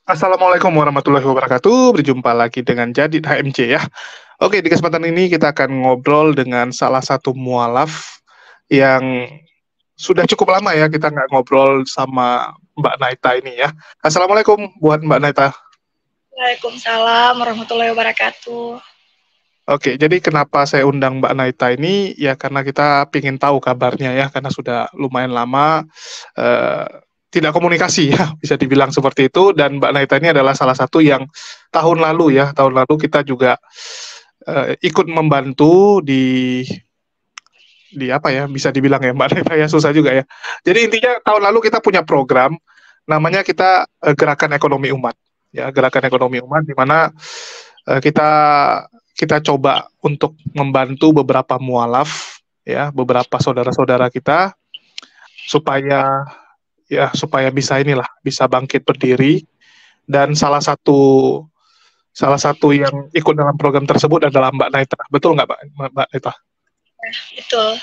Assalamualaikum warahmatullahi wabarakatuh. Berjumpa lagi dengan Jadid HMJ ya. Oke, di kesempatan ini kita akan ngobrol dengan salah satu mualaf yang sudah cukup lama ya kita nggak ngobrol sama Mbak Naita ini ya. Assalamualaikum buat Mbak Naita. Waalaikumsalam warahmatullahi wabarakatuh. Oke, jadi kenapa saya undang Mbak Naita ini ya karena kita ingin tahu kabarnya ya karena sudah lumayan lama eh, tidak komunikasi ya bisa dibilang seperti itu, dan Mbak Naita ini adalah salah satu yang tahun lalu kita juga ikut membantu di apa ya bisa dibilang ya Mbak Naita ya, susah juga ya. Jadi intinya tahun lalu kita punya program namanya kita Gerakan Ekonomi Umat ya, Gerakan Ekonomi Umat di mana kita kita coba untuk membantu beberapa mualaf ya, beberapa saudara-saudara kita supaya supaya bisa inilah bisa bangkit berdiri, dan salah satu yang ikut dalam program tersebut adalah Mbak Naita. Betul nggak Mbak Naita? Betul.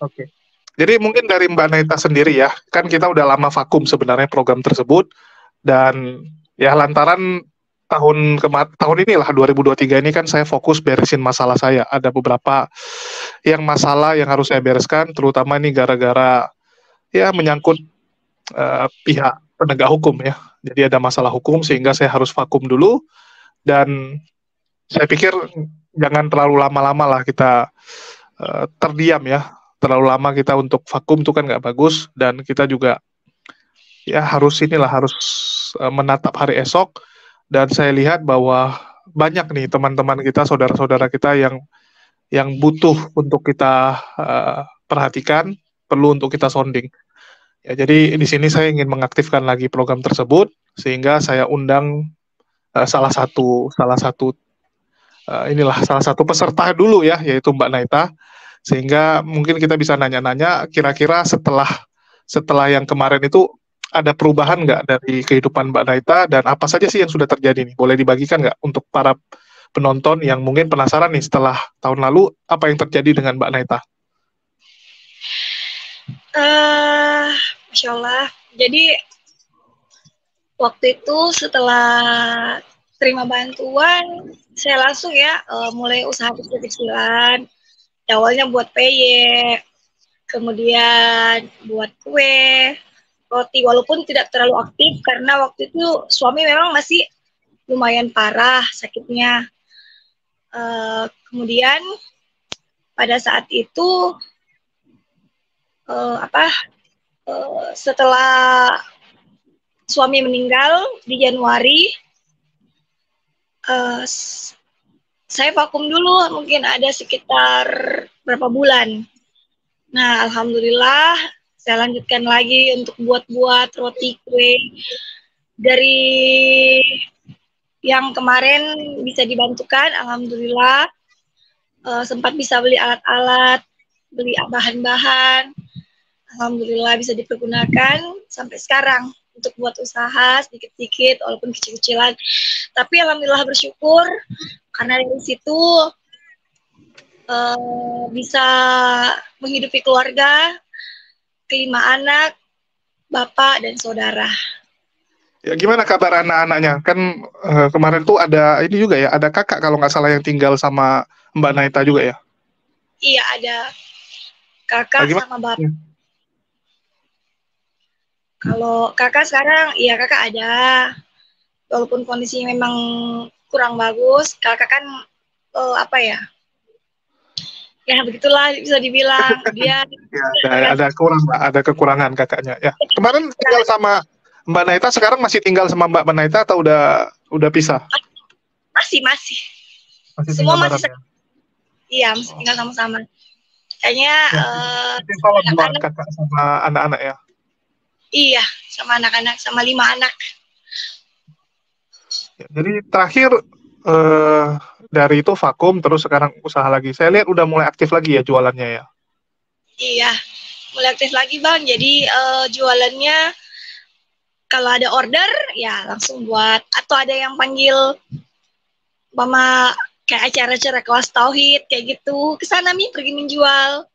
Oke. Jadi mungkin dari Mbak Naita sendiri ya, kan kita udah lama vakum sebenarnya program tersebut, dan ya lantaran tahun inilah 2023 ini kan saya fokus beresin masalah saya. Ada beberapa yang masalah yang harus saya bereskan, terutama ini gara-gara ya menyangkut pihak penegak hukum ya. Jadi ada masalah hukum sehingga saya harus vakum dulu, dan saya pikir jangan terlalu lama-lama lah kita terdiam ya. Terlalu lama kita untuk vakum itu kan nggak bagus, dan kita juga ya harus menatap hari esok. Dan saya lihat bahwa banyak nih teman-teman kita, saudara-saudara kita yang butuh untuk kita perhatikan, perlu untuk kita sounding. Ya, jadi di sini saya ingin mengaktifkan lagi program tersebut, sehingga saya undang salah satu salah satu peserta dulu ya, yaitu Mbak Naita, sehingga mungkin kita bisa nanya-nanya kira-kira setelah yang kemarin itu ada perubahan nggak dari kehidupan Mbak Naita, dan apa saja sih yang sudah terjadi nih? Boleh dibagikan nggak untuk para penonton yang mungkin penasaran nih setelah tahun lalu apa yang terjadi dengan Mbak Naita? Masya Allah. Jadi waktu itu setelah terima bantuan, saya langsung ya mulai usaha kecil-kecilan. Awalnya buat PY, kemudian buat kue, roti, walaupun tidak terlalu aktif karena waktu itu suami memang masih lumayan parah sakitnya. Kemudian pada saat itu setelah suami meninggal di Januari, saya vakum dulu, mungkin ada sekitar berapa bulan. Nah, alhamdulillah saya lanjutkan lagi untuk buat-buat roti kue. Dari yang kemarin bisa dibantukan, alhamdulillah sempat bisa beli alat-alat, beli bahan-bahan. Alhamdulillah bisa dipergunakan sampai sekarang untuk buat usaha sedikit-sedikit walaupun kecil-kecilan. Tapi alhamdulillah bersyukur karena dari situ bisa menghidupi keluarga, 5 anak, bapak dan saudara. Ya, gimana kabar anak-anaknya? Kan kemarin tuh ada ini juga ya, ada kakak kalau nggak salah yang tinggal sama Mbak Naita juga ya? Iya, ada kakak sama bapak. Kalau kakak sekarang, iya kakak ada. Walaupun kondisinya memang kurang bagus, kakak kan ya begitulah bisa dibilang dia. Ya, ada kekurangan kakaknya. Ya, kemarin tinggal sama Mbak Naita, sekarang masih tinggal sama Mbak Naita atau udah pisah? Masih. Semua masih. Iya, masih tinggal sama-sama. Kayaknya anak-anak kakak sama anak-anak ya. Iya, sama anak-anak, sama 5 anak. Ya, jadi terakhir dari itu vakum, terus sekarang usaha lagi. Saya lihat udah mulai aktif lagi ya jualannya ya. Iya, mulai aktif lagi Bang. Jadi jualannya kalau ada order ya langsung buat, atau ada yang panggil mama kayak acara-acara kelas tauhid kayak gitu, kesana pergi menjual.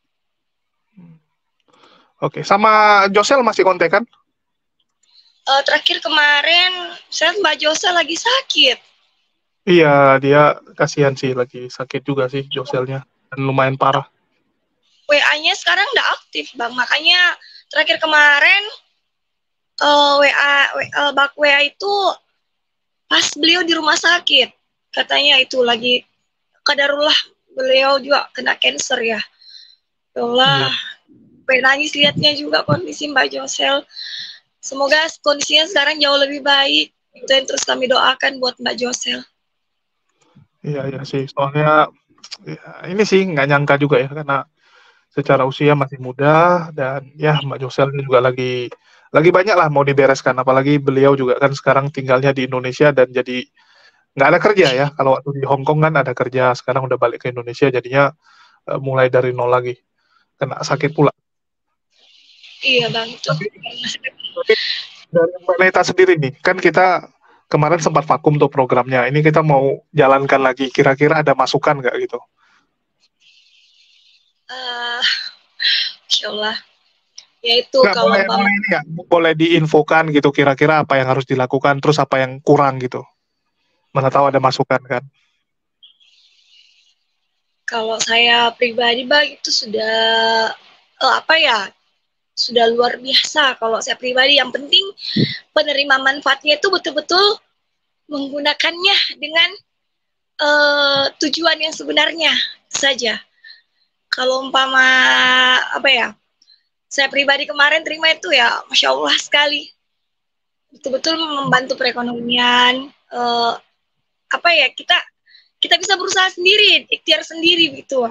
Oke, sama Josel masih kontak kan? Terakhir kemarin saya Mbak Jose lagi sakit. Iya, dia kasihan sih, lagi sakit juga sih Joselnya, dan lumayan parah. WA-nya sekarang nggak aktif, Bang. Makanya terakhir kemarin bak WA itu pas beliau di rumah sakit. Katanya itu lagi kadarullah beliau juga kena cancer ya. Ya Allah, nangis lihatnya juga kondisi Mbak Josel. Semoga kondisinya sekarang jauh lebih baik. Itu yang terus kami doakan buat Mbak Josel. Iya sih, soalnya ya, ini sih nggak nyangka juga ya, karena secara usia masih muda, dan ya Mbak Josel ini juga lagi banyak lah mau dibereskan, apalagi beliau juga kan sekarang tinggalnya di Indonesia dan jadi nggak ada kerja ya. Kalau waktu di Hong Kong kan ada kerja, sekarang udah balik ke Indonesia, jadinya mulai dari nol lagi, kena sakit pula. Iya Bang, itu. Tapi dari Mbak Neta sendiri nih, kan kita kemarin sempat vakum tuh programnya, ini kita mau jalankan lagi, kira-kira ada masukan nggak gitu? Insyaallah. Ya itu Nggak, kalau boleh ini ya, boleh diinfokan gitu, kira-kira apa yang harus dilakukan, terus apa yang kurang gitu. Mana tahu ada masukan kan. Kalau saya pribadi Bang itu sudah sudah luar biasa kalau saya pribadi. Yang penting penerima manfaatnya itu betul-betul menggunakannya dengan tujuan yang sebenarnya saja. Kalau umpama saya pribadi kemarin terima itu ya Masya Allah sekali, betul-betul membantu perekonomian. Kita bisa berusaha sendiri, ikhtiar sendiri gitu.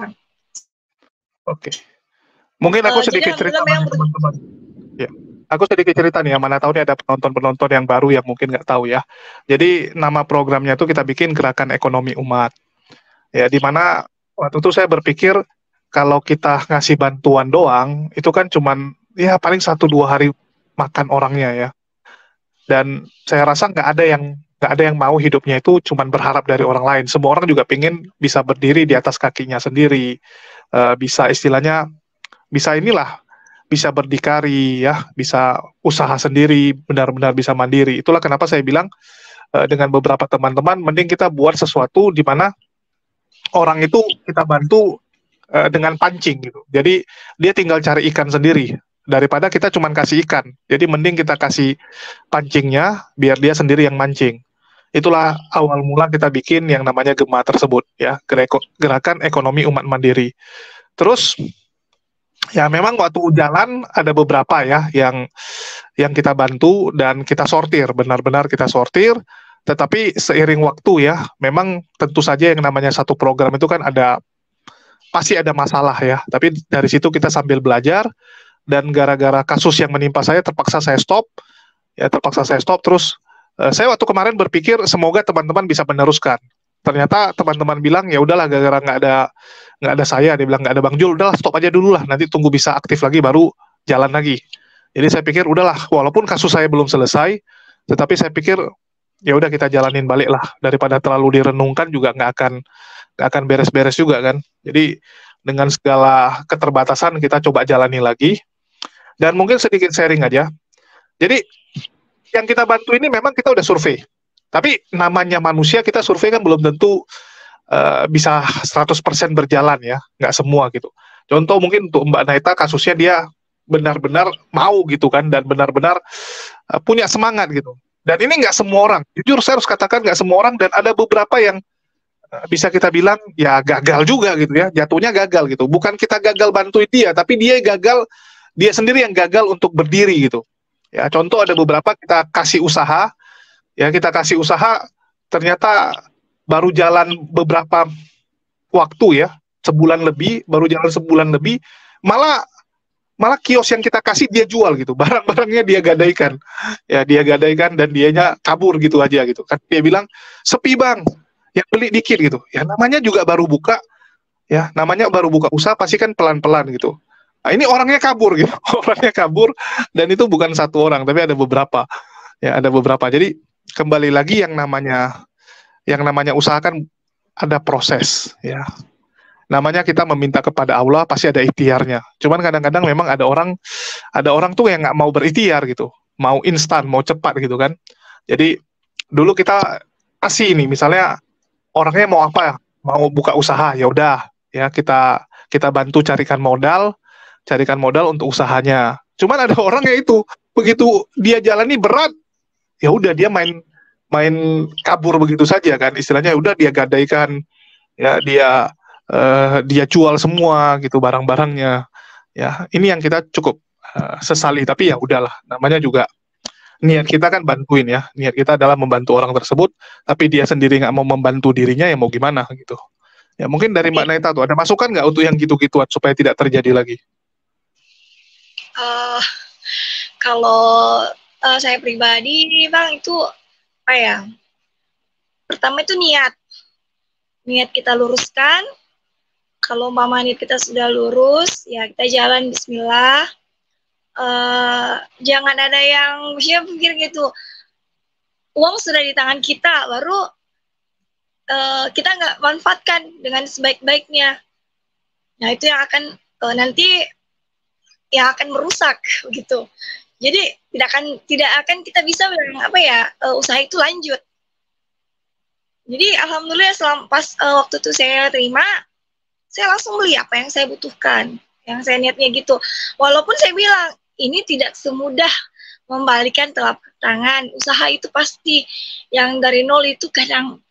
Oke. Mungkin aku sedikit cerita teman-teman. Ya. Aku sedikit cerita nih, yang mana tahu nih ada penonton-penonton yang baru yang mungkin nggak tahu ya. Jadi nama programnya itu kita bikin Gerakan Ekonomi Umat. Ya, di mana waktu itu saya berpikir kalau kita ngasih bantuan doang, itu kan cuman ya paling 1-2 hari makan orangnya ya. Dan saya rasa nggak ada yang mau hidupnya itu cuman berharap dari orang lain. Semua orang juga pengen bisa berdiri di atas kakinya sendiri, bisa istilahnya bisa berdikari ya, bisa usaha sendiri, benar-benar bisa mandiri. Itulah kenapa saya bilang dengan beberapa teman-teman, mending kita buat sesuatu di mana orang itu kita bantu dengan pancing gitu. Jadi dia tinggal cari ikan sendiri daripada kita cuma kasih ikan. Jadi mending kita kasih pancingnya biar dia sendiri yang mancing. Itulah awal mula kita bikin yang namanya Gema tersebut ya, Gerakan Ekonomi Umat Mandiri. Terus ya memang waktu jalan ada beberapa ya yang kita bantu dan kita sortir, benar-benar kita sortir. Tetapi seiring waktu ya, memang tentu saja yang namanya satu program itu kan pasti ada masalah ya. Tapi dari situ kita sambil belajar, dan gara-gara kasus yang menimpa saya terpaksa saya stop. Terus saya waktu kemarin berpikir semoga teman-teman bisa meneruskan. Ternyata teman-teman bilang ya udahlah, gara-gara nggak ada saya, dia bilang nggak ada Bang Jul, udahlah stop aja dulu lah, nanti tunggu bisa aktif lagi baru jalan lagi. Jadi saya pikir udahlah, walaupun kasus saya belum selesai, tetapi saya pikir ya udah kita jalanin balik lah, daripada terlalu direnungkan juga nggak akan beres-beres juga kan. Jadi dengan segala keterbatasan kita coba jalani lagi. Dan mungkin sedikit sharing aja. Jadi yang kita bantu ini memang kita udah survei. Tapi namanya manusia, kita survei kan belum tentu bisa 100% berjalan ya, nggak semua gitu. Contoh mungkin untuk Mbak Naita, kasusnya dia benar-benar mau gitu kan, dan benar-benar punya semangat gitu. Dan ini nggak semua orang, jujur saya harus katakan nggak semua orang, dan ada beberapa yang bisa kita bilang ya gagal juga gitu ya, jatuhnya gagal gitu. Bukan kita gagal bantuin dia, tapi dia sendiri yang gagal untuk berdiri gitu. Ya, contoh ada beberapa kita kasih usaha, ternyata baru jalan beberapa waktu ya, baru jalan sebulan lebih, malah kios yang kita kasih dia jual gitu, barang-barangnya dia gadaikan dan dianya kabur gitu aja gitu kan. Dia bilang sepi Bang, yang beli dikit gitu. Ya namanya juga baru buka usaha, pasti kan pelan-pelan gitu. Nah, ini orangnya kabur gitu, dan itu bukan satu orang, tapi ada beberapa. Jadi kembali lagi yang namanya usaha kan ada proses ya. Namanya kita meminta kepada Allah pasti ada ikhtiarnya. Cuman kadang-kadang memang ada orang tuh yang nggak mau berikhtiar gitu. mau instan, mau cepat gitu kan. Jadi dulu kita kasih ini, misalnya orangnya mau apa ya, mau buka usaha, ya udah ya kita bantu carikan modal untuk usahanya. Cuman ada orang yang itu begitu dia jalani berat, ya udah dia main kabur begitu saja kan, istilahnya udah dia gadaikan, ya dia jual semua gitu barang-barangnya. Ya ini yang kita cukup sesali, tapi ya udahlah, namanya juga niat kita kan bantuin ya, niat kita adalah membantu orang tersebut, tapi dia sendiri nggak mau membantu dirinya, ya mau gimana gitu. Ya mungkin dari Mbak Naita tuh ada masukan nggak untuk yang gitu-gituan supaya tidak terjadi lagi? Kalau saya pribadi, Bang, itu apa ya? Pertama itu niat kita luruskan. Kalau niat kita sudah lurus, ya kita jalan Bismillah. Jangan ada yang pikir gitu, uang sudah di tangan kita, baru kita nggak manfaatkan dengan sebaik-baiknya. Nah itu yang akan nanti yang akan merusak gitu. Jadi tidak akan kita bisa usaha itu lanjut. Jadi alhamdulillah pas waktu itu saya terima, saya langsung beli apa yang saya butuhkan, yang saya niatnya gitu. Walaupun saya bilang ini tidak semudah membalikan telapak tangan. Usaha itu pasti yang dari nol itu kadang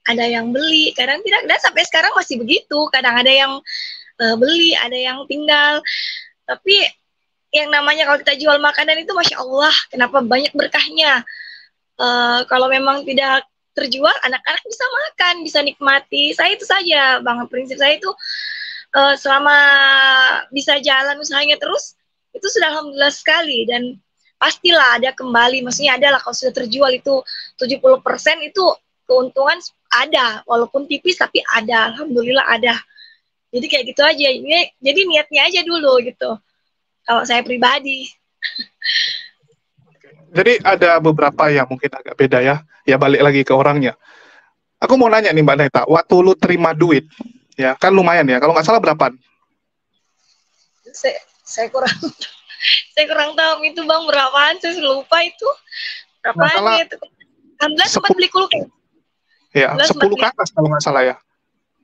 ada yang beli, kadang tidak. Dan sampai sekarang masih begitu. Kadang ada yang beli, ada yang tinggal. Tapi yang namanya kalau kita jual makanan itu Masya Allah, kenapa banyak berkahnya. Kalau memang tidak terjual, anak-anak bisa makan, bisa nikmati. Saya itu saja, Bang. Prinsip saya itu selama bisa jalan usahanya terus, itu sudah alhamdulillah sekali. Dan pastilah ada kembali, maksudnya adalah kalau sudah terjual itu 70% itu keuntungan ada, walaupun tipis tapi ada, alhamdulillah ada. Jadi kayak gitu aja. Jadi niatnya aja dulu gitu. Kalau saya pribadi. Jadi ada beberapa yang mungkin agak beda ya. Ya balik lagi ke orangnya. Aku mau nanya nih Mbak Naita, waktu lu terima duit, ya kan lumayan ya. Kalau nggak salah berapaan? Saya kurang tahu itu Bang berapaan, saya lupa itu. Berapaan itu? Alhamdulillah sempat beli kulkas. Ya, 10 ke atas kalau nggak salah ya.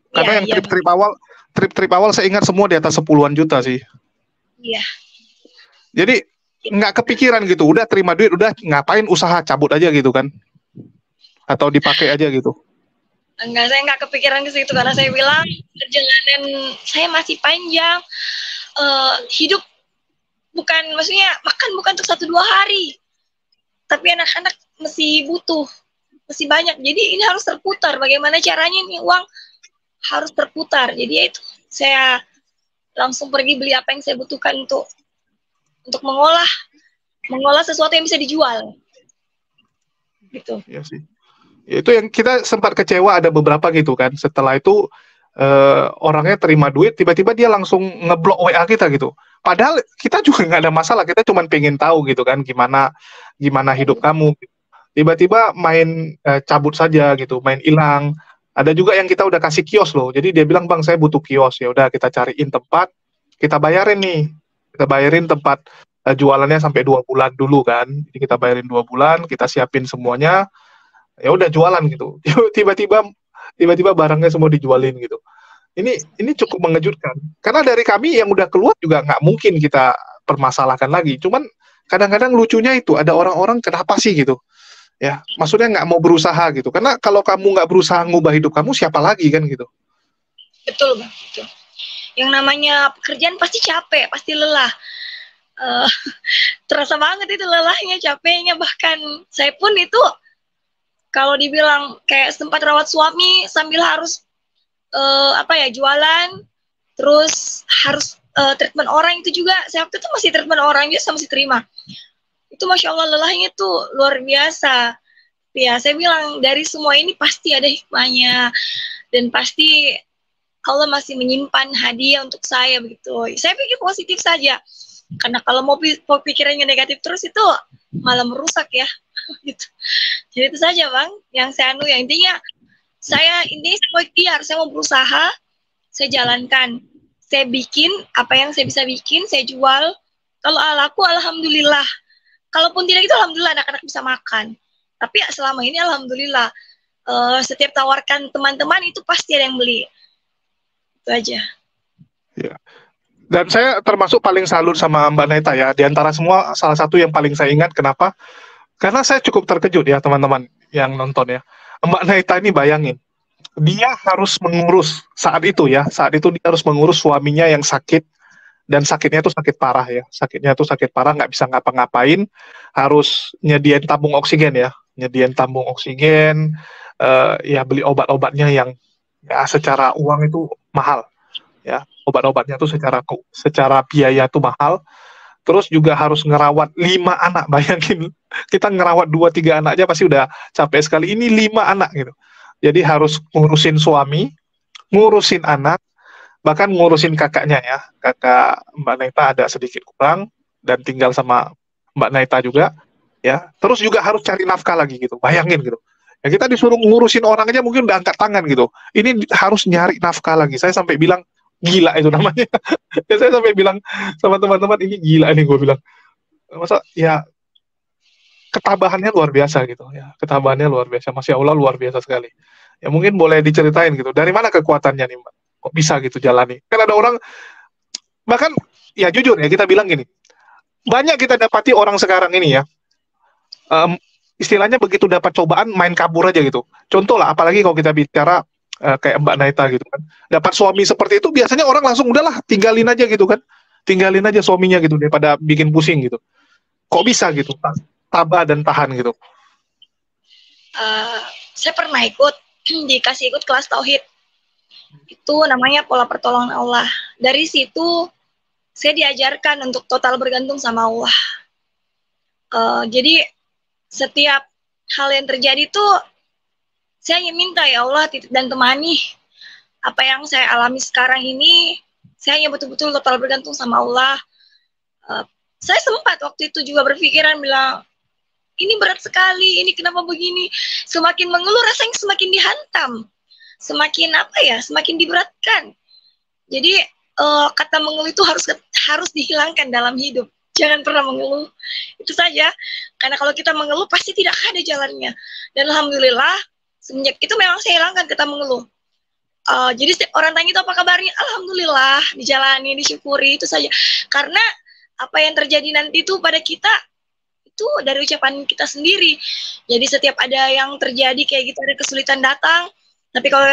Karena yang trip awal saya ingat semua di atas 10-an juta sih. Iya. Jadi nggak kepikiran gitu, udah terima duit, udah ngapain usaha, cabut aja gitu kan? Atau dipakai aja gitu? Enggak, saya nggak kepikiran ke situ karena saya bilang perjalanan saya masih panjang. Hidup maksudnya makan bukan untuk 1-2 hari, tapi anak-anak masih butuh, masih banyak. Jadi ini harus terputar. Bagaimana caranya nih uang harus terputar. Jadi itu saya langsung pergi beli apa yang saya butuhkan untuk mengolah sesuatu yang bisa dijual. Gitu. Iya sih. Itu yang kita sempat kecewa, ada beberapa gitu kan. Setelah itu orangnya terima duit, tiba-tiba dia langsung ngeblok WA kita gitu. Padahal kita juga nggak ada masalah, kita cuma pengen tahu gitu kan gimana hidup kamu. Tiba-tiba main cabut saja gitu, main hilang. Ada juga yang kita udah kasih kios loh. Jadi dia bilang, "Bang, saya butuh kios." Ya udah kita cariin tempat, kita bayarin nih. Kita bayarin tempat jualannya sampai 2 bulan dulu kan. Jadi kita bayarin 2 bulan, kita siapin semuanya. Ya udah jualan gitu. Tiba-tiba barangnya semua dijualin gitu. Ini cukup mengejutkan. Karena dari kami yang udah keluar juga nggak mungkin kita permasalahkan lagi. Cuman kadang-kadang lucunya itu ada orang-orang kenapa sih gitu. Ya, maksudnya nggak mau berusaha gitu. Karena kalau kamu nggak berusaha ngubah hidup kamu, siapa lagi kan gitu. Betul, Bang. Betul. Yang namanya pekerjaan pasti capek, pasti lelah. Terasa banget itu lelahnya, capeknya. Bahkan saya pun itu kalau dibilang kayak sempat rawat suami sambil harus jualan, terus harus treatment orang itu juga. Saya waktu itu masih treatment orang juga, masih terima. Itu Masya Allah lelahnya tuh luar biasa. Ya, saya bilang dari semua ini pasti ada hikmahnya dan pasti Allah masih menyimpan hadiah untuk saya begitu. Saya pikir positif saja. Karena kalau mau pikirannya negatif terus itu malah merusak ya. Gitu. Jadi itu saja Bang, yang saya intinya saya ini ikhtiar, saya mau berusaha, saya jalankan. Saya bikin apa yang saya bisa bikin, saya jual. Kalau laku alhamdulillah. kalaupun tidak itu alhamdulillah anak-anak bisa makan. Tapi selama ini alhamdulillah setiap tawarkan teman-teman itu pasti ada yang beli. Itu aja. Ya. Dan saya termasuk paling salut sama Mbak Naita ya. Di antara semua, salah satu yang paling saya ingat. Kenapa? Karena saya cukup terkejut ya teman-teman yang nonton ya. Mbak Naita ini bayangin, dia harus mengurus saat itu ya. Saat itu dia harus mengurus suaminya yang sakit. Dan sakitnya itu sakit parah ya. Sakitnya itu sakit parah, nggak bisa ngapa-ngapain. Harus nyediain tabung oksigen ya. Nyediain tabung oksigen. Ya beli obat-obatnya yang ya secara uang itu mahal. Ya, obat-obatnya tuh secara biaya tuh mahal. Terus juga harus ngerawat 5 anak. Bayangin, kita ngerawat 2-3 anak aja pasti udah capek sekali. Ini 5 anak gitu. Jadi harus ngurusin suami, ngurusin anak, bahkan ngurusin kakaknya ya. Kakak Mbak Naita ada sedikit kurang dan tinggal sama Mbak Naita juga ya. Terus juga harus cari nafkah lagi gitu. Bayangin gitu. Ya kita disuruh ngurusin orang aja mungkin udah angkat tangan gitu. Ini harus nyari nafkah lagi. Saya sampai bilang gila itu namanya. Ya, saya sampai bilang sama teman-teman ini gila nih, gue bilang. Masa ya ketabahannya luar biasa gitu ya. Ketabahannya luar biasa. Masya Allah luar biasa sekali. Ya mungkin boleh diceritain gitu. Dari mana kekuatannya nih Mbak? Kok bisa gitu jalani? Kan ada orang bahkan ya jujur ya kita bilang gini. Banyak kita dapati orang sekarang ini ya. Istilahnya begitu dapat cobaan main kabur aja gitu. Contoh lah apalagi kalau kita bicara kayak Mbak Naita gitu kan, dapat suami seperti itu biasanya orang langsung udahlah tinggalin aja gitu kan, tinggalin aja suaminya gitu daripada bikin pusing gitu. Kok bisa gitu, tabah dan tahan gitu? Saya pernah dikasih ikut kelas tauhid, itu namanya pola pertolongan Allah. Dari situ saya diajarkan untuk total bergantung sama Allah. Jadi setiap hal yang terjadi tuh saya ingin minta ya Allah titip dan temani apa yang saya alami sekarang ini. Saya hanya betul-betul total bergantung sama Allah. Saya sempat waktu itu juga berpikiran bilang, ini berat sekali, ini kenapa begini. Semakin mengeluh rasanya semakin dihantam, semakin diberatkan. Jadi kata mengeluh itu harus dihilangkan dalam hidup. Jangan pernah mengeluh, itu saja. Karena kalau kita mengeluh pasti tidak ada jalannya. Dan alhamdulillah semenjak itu memang saya hilangkan kata mengeluh. Jadi setiap orang tanya itu apa kabarnya, alhamdulillah, dijalani, disyukuri, itu saja. Karena apa yang terjadi nanti itu pada kita itu dari ucapan kita sendiri. Jadi setiap ada yang terjadi kayak gitu, ada kesulitan datang, tapi kalau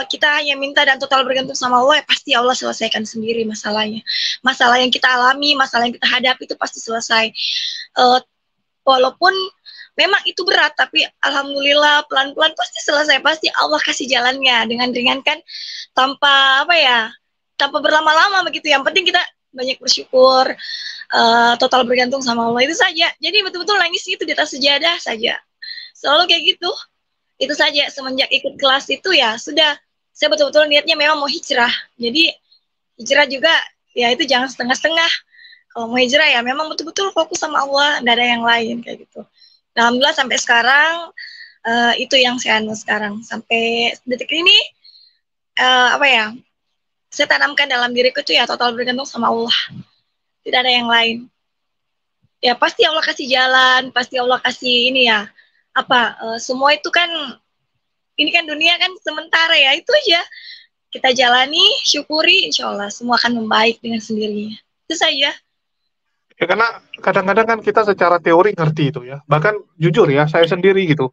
kita hanya minta dan total bergantung sama Allah, ya pasti Allah selesaikan sendiri masalahnya. Masalah yang kita alami, masalah yang kita hadapi itu pasti selesai. Walaupun memang itu berat, tapi alhamdulillah pelan-pelan pasti selesai, pasti Allah kasih jalannya dengan ringan kan, tanpa berlama-lama begitu. Yang penting kita banyak bersyukur, total bergantung sama Allah, itu saja. Jadi betul-betul nangis itu di atas sejadah saja, selalu kayak gitu. Itu saja. Semenjak ikut kelas itu ya sudah, saya betul-betul niatnya memang mau hijrah. Jadi hijrah juga ya itu jangan setengah-setengah. Kalau mau hijrah ya memang betul-betul fokus sama Allah, tidak ada yang lain kayak gitu. Alhamdulillah sampai sekarang itu yang saya anu sekarang sampai detik ini saya tanamkan dalam diriku itu ya total bergantung sama Allah, tidak ada yang lain. Ya pasti Allah kasih jalan, pasti Allah kasih ini ya semua itu kan, ini kan dunia kan sementara ya, itu aja kita jalani, syukuri, insya Allah semua akan membaik dengan sendirinya. Itu saja. Ya karena kadang-kadang kan kita secara teori ngerti itu ya. Bahkan jujur ya, saya sendiri gitu.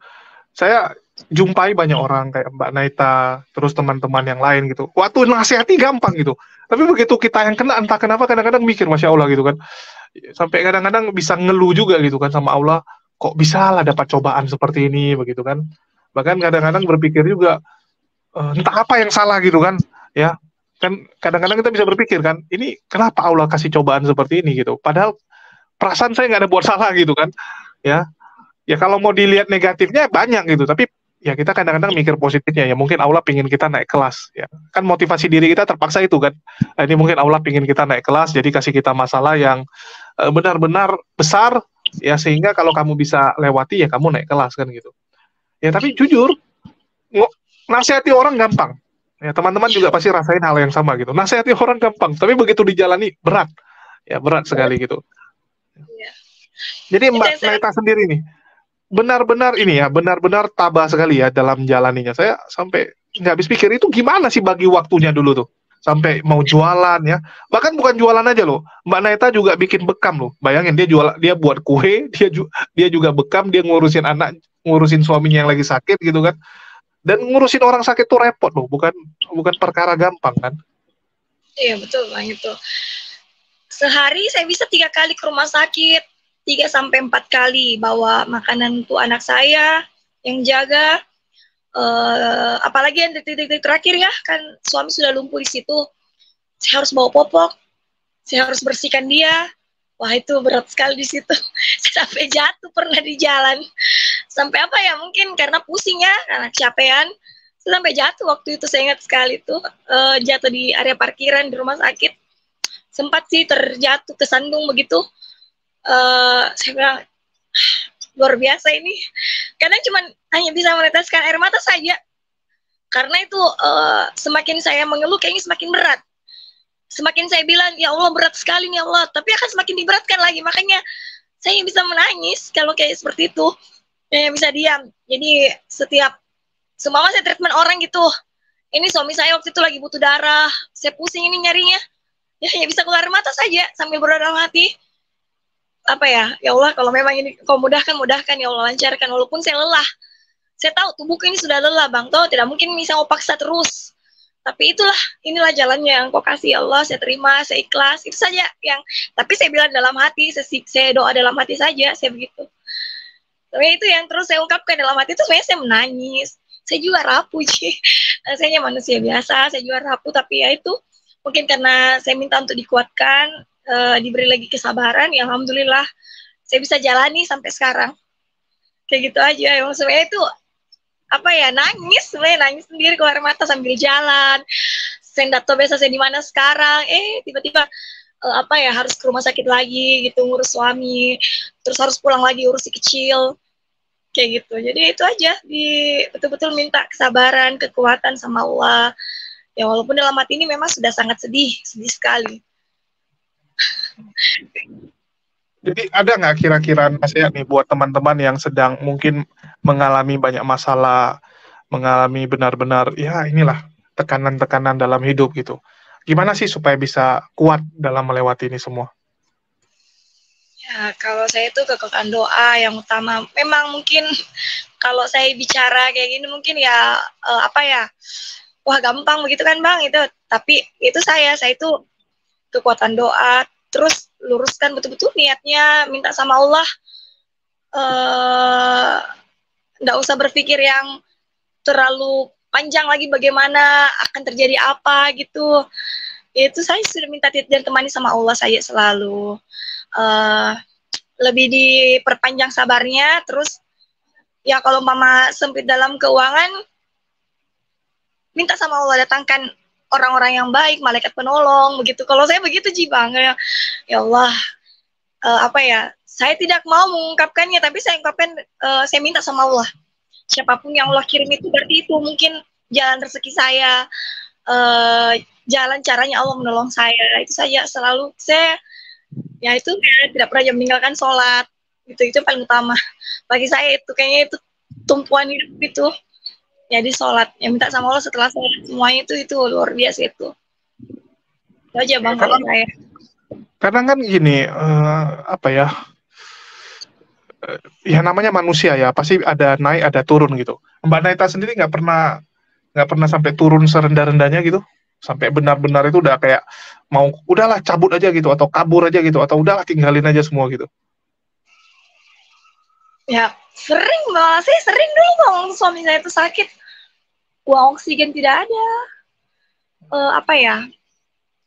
Saya jumpai banyak orang kayak Mbak Naita, terus teman-teman yang lain gitu. Waktu nasihati gampang gitu. Tapi begitu kita yang kena, entah kenapa kadang-kadang mikir, Masya Allah gitu kan. Sampai kadang-kadang bisa ngeluh juga gitu kan sama Allah. Kok bisa lah dapat cobaan seperti ini, begitu kan. Bahkan kadang-kadang berpikir juga, entah apa yang salah gitu kan. Ya, kan kadang-kadang kita bisa berpikir kan, ini kenapa Allah kasih cobaan seperti ini gitu, padahal perasaan saya nggak ada buat salah gitu kan. Ya kalau mau dilihat negatifnya banyak gitu, tapi ya kita kadang-kadang mikir positifnya, ya mungkin Allah pingin kita naik kelas ya kan, motivasi diri kita terpaksa itu kan. Ini mungkin Allah pingin kita naik kelas, jadi kasih kita masalah yang benar-benar besar ya, sehingga kalau kamu bisa lewati ya kamu naik kelas kan gitu ya. Tapi jujur nasihati orang gampang. Ya, teman-teman juga pasti rasain hal yang sama gitu. Nasihati orang gampang, tapi begitu dijalani berat. Ya, berat sekali gitu. Ya. Jadi Itu Mbak yang saya Naita sendiri nih, benar-benar ini ya, benar-benar tabah sekali ya dalam jalaninya. Saya sampai nggak habis pikir itu gimana sih bagi waktunya dulu tuh. Sampai mau jualan ya. Bahkan bukan jualan aja loh. Mbak Naita juga bikin bekam loh. Bayangin dia buat kue, dia juga bekam, dia ngurusin anak, ngurusin suaminya yang lagi sakit gitu kan. Dan ngurusin orang sakit tuh repot loh, bukan bukan perkara gampang kan. iya betul Bang itu. Sehari saya bisa 3 kali ke rumah sakit, 3 sampai 4 kali bawa makanan untuk anak saya yang jaga. Apalagi yang titik-titik terakhir ya, kan suami sudah lumpuh di situ. Saya harus bawa popok, saya harus bersihkan dia. Wah itu berat sekali di situ. Sampai jatuh pernah di jalan. Sampai apa ya, mungkin karena pusing ya, karena kecapean. Saya sampai jatuh waktu itu, saya ingat sekali tuh. Jatuh di area parkiran di rumah sakit. Sempat sih terjatuh, kesandung begitu. Saya bilang, luar biasa ini. Kadang cuma hanya bisa meneteskan air mata saja. Karena itu semakin saya mengeluh, kayaknya semakin berat. Semakin saya bilang, ya Allah berat sekali nih Allah. Tapi akan semakin diberatkan lagi. Makanya saya bisa menangis kalau kayak seperti itu. Yang bisa diam. Jadi setiap semua saya treatment orang gitu. Ini suami saya waktu itu lagi butuh darah. Saya pusing ini nyarinya. Ya hanya bisa keluar mata saja sambil berdoa dalam hati. Apa ya Allah kalau memang ini kau mudahkan ya Allah, lancarkan. Walaupun saya lelah, saya tahu tubuhku ini sudah lelah Bang, toh tidak mungkin bisa mau paksa terus, tapi inilah jalannya yang kau kasih ya Allah, saya terima, saya ikhlas, itu saja yang, tapi saya bilang dalam hati, saya doa dalam hati saja, saya begitu. Tapi itu yang terus saya ungkapkan dalam hati itu, sebenarnya saya menangis, saya juga rapuh sih, saya manusia biasa, saya juga rapuh, tapi ya itu mungkin karena saya minta untuk dikuatkan, diberi lagi kesabaran, ya alhamdulillah saya bisa jalani sampai sekarang. Kayak gitu aja. Yang sebenarnya itu apa ya, nangis sendiri keluar mata sambil jalan. Saya nggak tahu biasa saya di mana sekarang. Tiba-tiba apa ya, harus ke rumah sakit lagi gitu, ngurus suami, terus harus pulang lagi urus si kecil. Kayak gitu. Jadi itu aja, betul-betul minta kesabaran, kekuatan sama Allah. Ya walaupun dalam hati ini memang sudah sangat sedih sekali. Jadi ada nggak kira-kira nasihat nih buat teman-teman yang sedang mungkin mengalami banyak masalah, mengalami benar-benar ya inilah tekanan-tekanan dalam hidup gitu. Gimana sih supaya bisa kuat dalam melewati ini semua? Ya kalau saya itu kekuatan doa yang utama. Memang mungkin kalau saya bicara kayak gini mungkin ya apa ya, wah gampang begitu kan Bang itu. Tapi itu saya itu kekuatan doa. Terus luruskan betul-betul niatnya, minta sama Allah, nggak usah berpikir yang terlalu panjang lagi bagaimana akan terjadi apa gitu. Itu saya sudah minta dan temani sama Allah saya selalu. Lebih diperpanjang sabarnya. Terus ya kalau mama sempit dalam keuangan, minta sama Allah datangkan orang-orang yang baik, malaikat penolong, begitu. Kalau saya begitu Bang, ya Allah, apa ya, saya tidak mau mengungkapkannya, tapi saya ungkapkan, saya minta sama Allah, siapapun yang Allah kirim itu berarti itu mungkin jalan rezeki saya, jalan caranya Allah menolong saya, itu saja selalu saya, ya itu ya, tidak pernah meninggalkan sholat, itu paling utama bagi saya, itu kayaknya itu tumpuan hidup itu. Jadi sholat, yang minta sama Allah setelah sholat semuanya itu luar biasa itu. Itu aja Bang kalau saya. Karena kan gini, apa ya, ya namanya manusia ya, pasti ada naik ada turun gitu. Mbak Naita sendiri nggak pernah sampai turun serendah-rendahnya gitu, sampai benar-benar itu udah kayak mau udahlah cabut aja gitu, atau kabur aja gitu, atau udahlah tinggalin aja semua gitu. Ya sering Bang, saya sering dulu Bang, suami saya itu sakit, uang oksigen tidak ada, apa ya,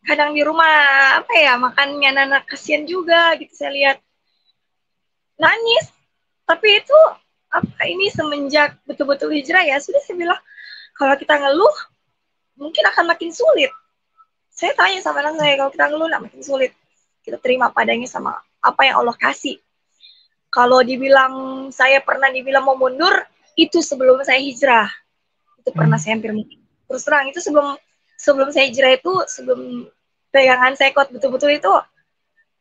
kadang di rumah apa ya, makannya anak kasihan juga gitu, saya lihat nangis. Tapi itu apa, ini semenjak betul-betul hijrah ya, sudah saya bilang kalau kita ngeluh mungkin akan makin sulit. Saya tanya sama anak saya, kalau kita ngeluh makin sulit, kita terima padanya sama apa yang Allah kasih. Kalau dibilang, saya pernah dibilang mau mundur, itu sebelum saya hijrah. Itu pernah saya hampir mundur. Terus terang, itu sebelum saya hijrah itu, sebelum pegangan saya kuat betul-betul itu,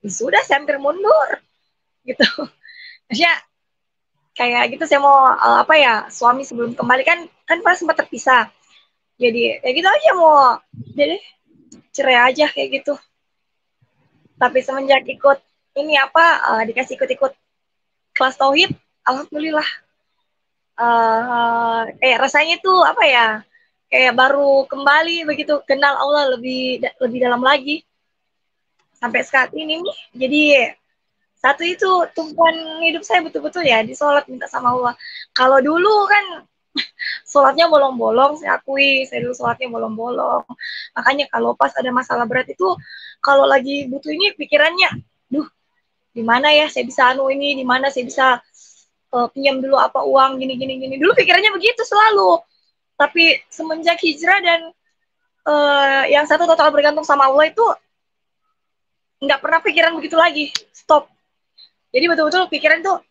sudah saya hampir mundur. gitu. Maksudnya kayak gitu saya mau apa ya, suami sebelum kembali kan pernah sempat terpisah. Jadi kayak gitu aja mau jadi cerai aja kayak gitu. Tapi semenjak ikut ini apa dikasih ikut-ikut kelas tauhid, alhamdulillah kayak rasanya tuh apa ya, kayak baru kembali begitu kenal Allah lebih dalam lagi sampai saat ini nih. Jadi satu itu tumpuan hidup saya betul-betul ya di sholat minta sama Allah. Kalau dulu kan sholatnya bolong-bolong, saya akui saya dulu sholatnya bolong-bolong. Makanya kalau pas ada masalah berat itu, kalau lagi butuh ini pikirannya, duh di mana ya saya bisa anu ini, di mana saya bisa pinjam dulu apa uang gini. Dulu pikirannya begitu selalu. Tapi semenjak hijrah dan yang satu total bergantung sama Allah itu nggak pernah pikiran begitu lagi. Stop. Jadi betul-betul pikiran tuh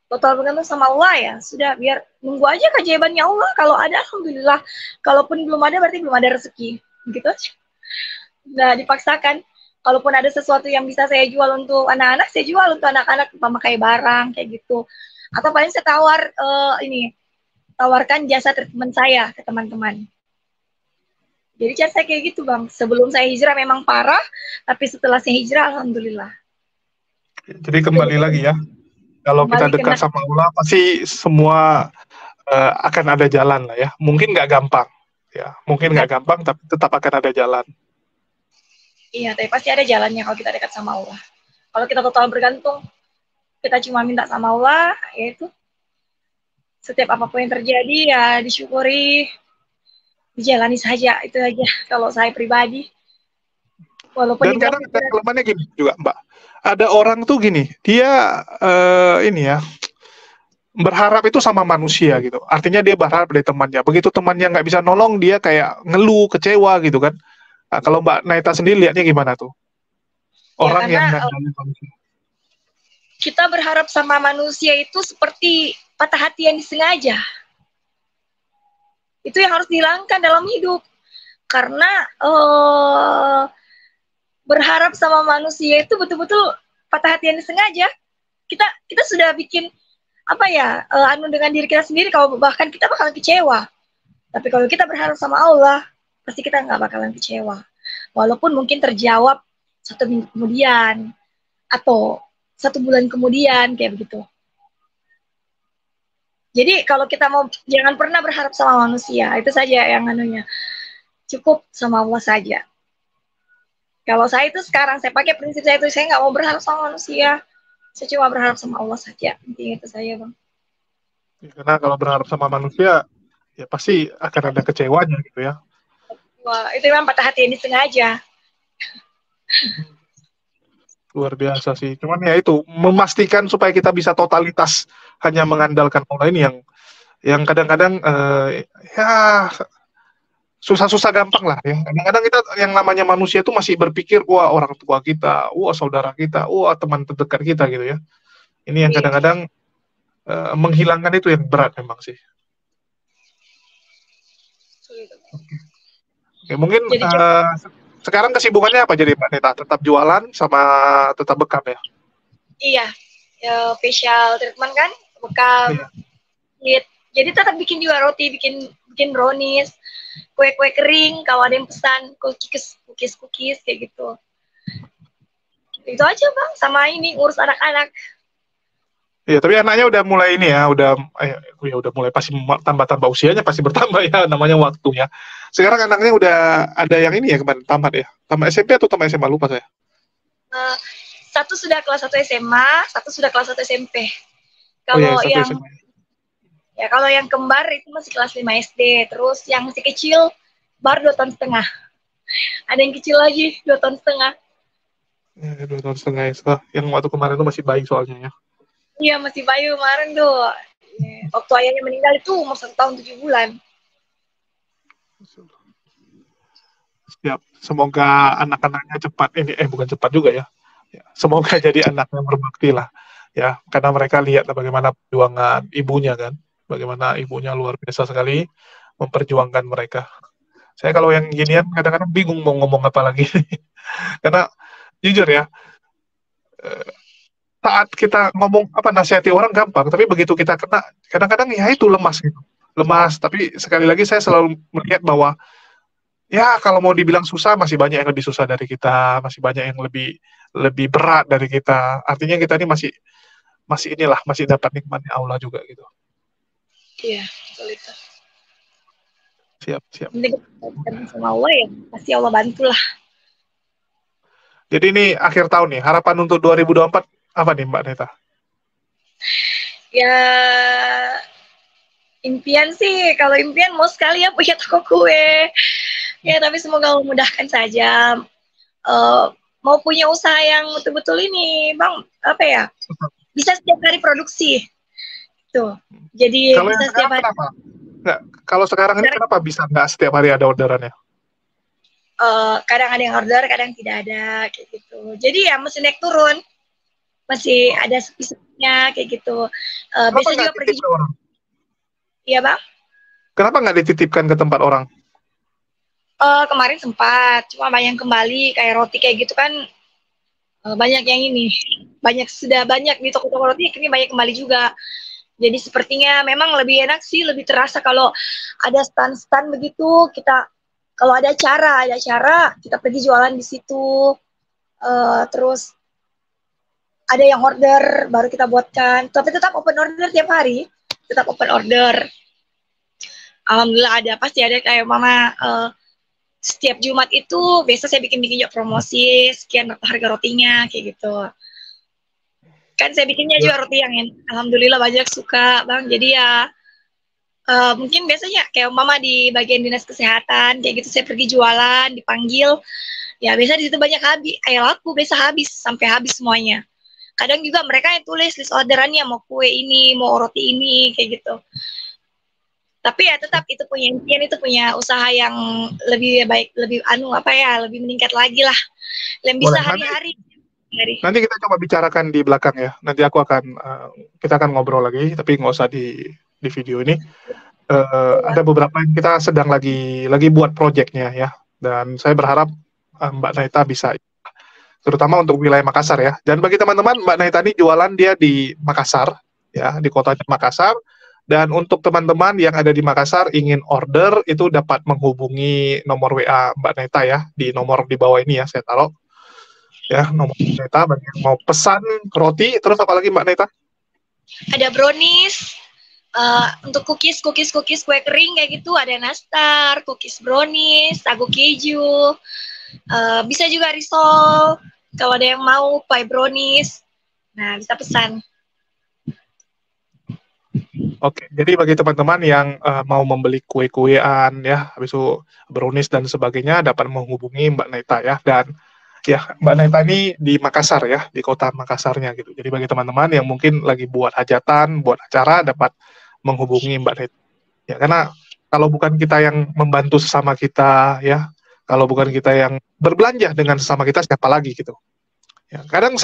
total bergantung sama Allah ya. Sudah biar nunggu aja keajaibannya Allah. Kalau ada alhamdulillah. Kalaupun belum ada berarti belum ada rezeki. Gitu aja. Nah, dipaksakan. Kalaupun ada sesuatu yang bisa saya jual untuk anak-anak, saya jual untuk anak-anak memakai barang kayak gitu. Atau paling saya tawarkan jasa treatment saya ke teman-teman. Jadi cara saya kayak gitu Bang. Sebelum saya hijrah memang parah, tapi setelah saya hijrah alhamdulillah. Jadi kembali lagi ya, kalau kita dekat sama Allah pasti semua akan ada jalan lah ya. Mungkin nggak gampang, ya. Mungkin nggak gampang, tapi tetap akan ada jalan. Iya, tapi pasti ada jalannya kalau kita dekat sama Allah. Kalau kita total bergantung, kita cuma minta sama Allah, yaitu setiap apapun yang terjadi ya disyukuri, dijalani saja, itu aja kalau saya pribadi. Walaupun dan kadang ada kelemahannya gini juga Mbak, ada orang tuh gini, dia ini ya berharap itu sama manusia gitu, artinya dia berharap dari temannya, begitu temannya nggak bisa nolong dia kayak ngeluh, kecewa gitu kan. Nah, kalau Mbak Naita sendiri lihatnya gimana tuh orang yang manusia? Kita berharap sama manusia itu seperti patah hati yang disengaja. Itu yang harus dihilangkan dalam hidup. Karena berharap sama manusia itu betul-betul patah hati yang disengaja. Kita sudah bikin apa ya, dengan diri kita sendiri, kalau bahkan kita bakalan kecewa. Tapi kalau kita berharap sama Allah, pasti kita nggak bakalan kecewa. Walaupun mungkin terjawab 1 minggu kemudian, atau 1 bulan kemudian, kayak begitu. Jadi kalau kita mau, jangan pernah berharap sama manusia, itu saja yang anunya. Cukup sama Allah saja. Kalau saya itu sekarang, saya pakai prinsip saya itu, saya nggak mau berharap sama manusia. Saya cuma berharap sama Allah saja. Intinya itu saya, Bang. Karena kalau berharap sama manusia, ya pasti akan ada kecewanya gitu ya. Wah, itu memang patah hati yang disengaja. Luar biasa sih. Cuman ya itu, memastikan supaya kita bisa totalitas hanya mengandalkan Allah ini yang kadang-kadang ya susah-susah gampang lah ya. Kadang-kadang kita yang namanya manusia itu masih berpikir, wah orang tua kita, wah saudara kita, wah teman terdekat kita gitu ya. Ini yang kadang-kadang menghilangkan itu yang berat memang sih. Oke, mungkin sekarang kesibukannya apa jadi Mbak Neta? Tetap jualan sama tetap bekam ya? Iya, facial treatment kan, bekam. Iya. Jadi tetap bikin juga roti, bikin brownies, kue-kue kering kalau ada yang pesan, cookies kayak gitu. Itu aja Bang, sama ini ngurus anak-anak. Iya, tapi anaknya udah mulai ini ya, udah mulai pasti tambah usianya pasti bertambah ya, namanya waktu ya. Sekarang anaknya udah ada yang ini ya kemarin tamat ya, tamat SMP atau tamat SMA lupa saya. Satu sudah kelas 1 SMA, satu sudah kelas 1 SMP. Kalau kalau yang kembar itu masih kelas 5 SD, terus yang masih kecil baru 2 tahun setengah. Ada yang kecil lagi 2 tahun setengah. Ya, 2 tahun setengah ya. Yang waktu kemarin itu masih bayi soalnya ya. Iya, masih bayi kemarin tuh. Waktu ayahnya meninggal itu umur 1 tahun 7 bulan. Siap. Semoga anak-anaknya cepat ini, bukan cepat juga ya. Semoga jadi anak yang berbakti lah. Ya, karena mereka lihat bagaimana perjuangan ibunya kan. Bagaimana ibunya luar biasa sekali memperjuangkan mereka. Saya kalau yang ginian kadang-kadang bingung mau ngomong apa lagi. Karena jujur ya, saat kita ngomong nasihati orang gampang, tapi begitu kita kena, kadang-kadang ya itu lemas gitu. Lemas, tapi sekali lagi saya selalu melihat bahwa ya kalau mau dibilang susah, masih banyak yang lebih susah dari kita, masih banyak yang lebih berat dari kita. Artinya kita ini masih dapat nikmatnya Allah juga gitu. Iya, betul itu. Siap. Penting sama Allah ya, pasti Allah bantulah. Jadi ini akhir tahun nih, harapan untuk 2024 apa nih Mbak Neta? Ya, impian sih, kalau impian mau sekali ya punya toko kue. Ya, tapi semoga Allah mudahkan saja. Mau punya usaha yang betul-betul ini, Bang, apa ya? Bisa setiap hari produksi. Tuh. Jadi kalau bisa setiap hari. Kenapa? Nggak, kalau sekarang ini kenapa bisa nggak setiap hari ada orderannya? Kadang ada yang order, kadang tidak ada, kayak gitu. Jadi ya masih naik turun, masih ada sepi-sepinya, kayak gitu. Bisa juga pergi ke orang. Iya Bang. Kenapa nggak dititipkan ke tempat orang? Kemarin sempat, cuma banyak kembali, kayak roti kayak gitu kan, banyak yang ini, sudah banyak di toko-toko roti, ini banyak kembali juga. Jadi sepertinya memang lebih enak sih, lebih terasa kalau ada stand-stand begitu, kita kalau ada acara kita pergi jualan di situ, terus ada yang order baru kita buatkan, tapi tetap open order tiap hari, tetap open order. Alhamdulillah pasti ada kayak mama setiap Jumat itu biasa saya bikin juga promosi sekian harga rotinya kayak gitu. Kan saya bikinnya juga roti yang alhamdulillah banyak suka Bang, jadi ya mungkin biasanya kayak mama di bagian dinas kesehatan kayak gitu, saya pergi jualan dipanggil ya, biasa di situ banyak laku biasa sampai habis semuanya. Kadang juga mereka yang tulis list orderannya, mau kue ini, mau roti ini kayak gitu. Tapi ya tetap itu punya impian, itu punya usaha yang lebih baik, lebih lebih meningkat lagi lah, yang bisa hari-hari. Nanti kita coba bicarakan di belakang ya. Nanti kita akan ngobrol lagi, tapi nggak usah di video ini. Ada beberapa yang kita sedang lagi buat proyeknya ya. Dan saya berharap Mbak Naita bisa, terutama untuk wilayah Makassar ya. Dan bagi teman-teman, Mbak Naita ini jualan dia di Makassar ya, di kota Makassar. Dan untuk teman-teman yang ada di Makassar ingin order, itu dapat menghubungi nomor WA Mbak Naita ya, di nomor di bawah ini ya, saya taruh. Ya, nomor Neta bagi yang mau pesan roti, terus apa lagi Mbak Neta? Ada brownies, untuk cookies kue kering kayak gitu, ada nastar, cookies brownies, sagu keju, bisa juga risol, kalau ada yang mau pie brownies, nah bisa pesan. Oke, jadi bagi teman-teman yang mau membeli kue-kuean ya, habis itu brownies dan sebagainya, dapat menghubungi Mbak Neta ya. Dan ya, Mbak Naita ini di Makassar ya, di kota Makassarnya gitu. Jadi bagi teman-teman yang mungkin lagi buat hajatan, buat acara, dapat menghubungi Mbak Naita. Ya, karena kalau bukan kita yang membantu sesama kita ya, kalau bukan kita yang berbelanja dengan sesama kita, siapa lagi gitu. Ya, kadang